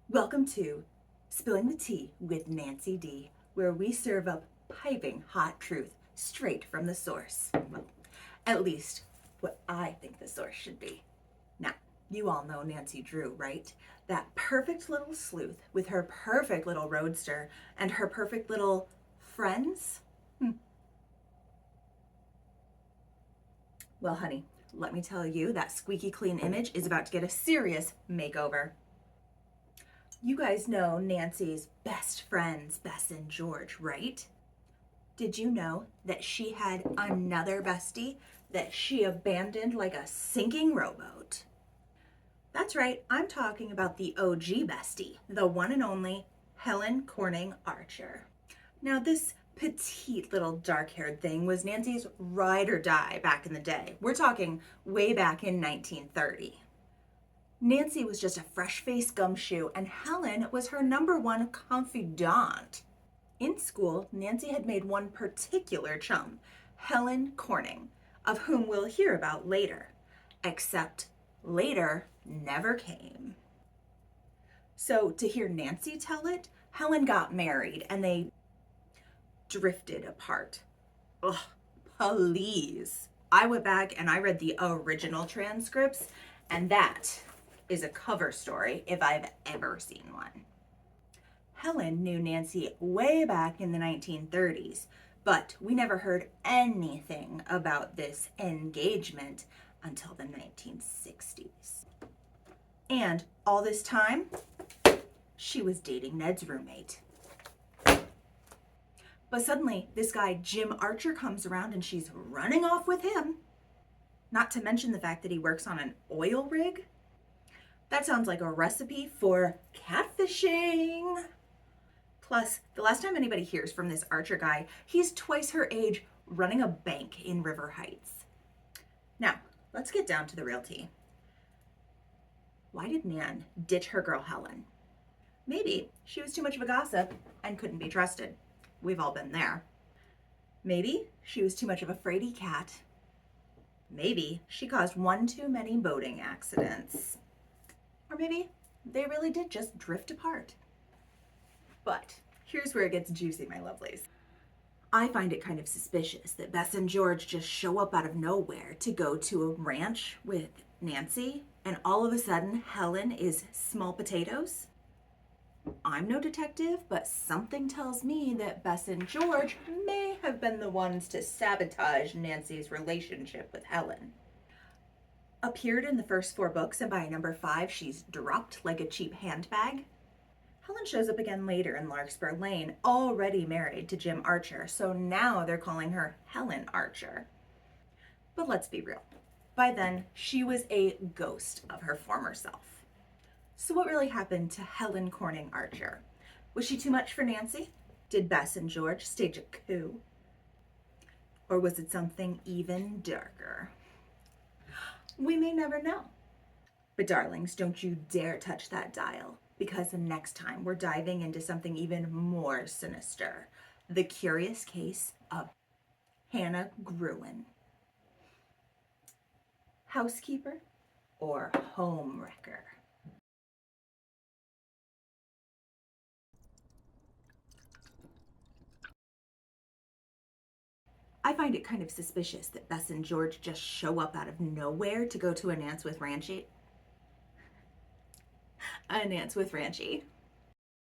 Welcome to Spilling the Tea with Nancy D, where we serve up piping hot truth straight from the source. Well, at least what I think the source should be. Now, you all know Nancy Drew, right? That perfect little sleuth with her perfect little roadster and her perfect little friends. Well, honey, let me tell you, that squeaky clean image is about to get a serious makeover. You guys know Nancy's best friends, Bess and George, right? Did you know that she had another bestie that she abandoned like a sinking rowboat? That's right, I'm talking about the OG bestie, the one and only Helen Corning Archer. Now, this petite little dark-haired thing was Nancy's ride or die back in the day. We're talking way back in 1930. Nancy was just a fresh-faced gumshoe, and Helen was her number one confidant. In school, Nancy had made one particular chum, Helen Corning, of whom we'll hear about later. Except later never came. So to hear Nancy tell it, Helen got married and they drifted apart. Ugh, please. I went back and I read the original transcripts, and that is a cover story if I've ever seen one. Helen knew Nancy way back in the 1930s, but we never heard anything about this engagement until the 1960s. And all this time, she was dating Ned's roommate. But suddenly, this guy Jim Archer comes around and she's running off with him. Not to mention the fact that he works on an oil rig. That sounds like a recipe for catfishing. Plus, the last time anybody hears from this Archer guy, he's twice her age running a bank in River Heights. Now, let's get down to the real tea. Why did Nan ditch her girl Helen? Maybe she was too much of a gossip and couldn't be trusted. We've all been there. Maybe she was too much of a fraidy cat. Maybe she caused one too many boating accidents. Or maybe they really did just drift apart. But here's where it gets juicy, my lovelies. I find it kind of suspicious that Bess and George just show up out of nowhere to go to a ranch with Nancy, and all of a sudden Helen is small potatoes. I'm no detective, but something tells me that Bess and George may have been the ones to sabotage Nancy's relationship with Helen. Appeared in the first 4 books, and by number 5, she's dropped like a cheap handbag. Helen shows up again later in Larkspur Lane, already married to Jim Archer, so now they're calling her Helen Archer. But let's be real. By then, she was a ghost of her former self. So what really happened to Helen Corning Archer? Was she too much for Nancy? Did Bess and George stage a coup? Or was it something even darker? We may never know. But darlings, don't you dare touch that dial, because the next time we're diving into something even more sinister. The curious case of Hannah Gruen. Housekeeper or home wrecker? I find it kind of suspicious that Bess and George just show up out of nowhere to go to a Nance with Ranchi.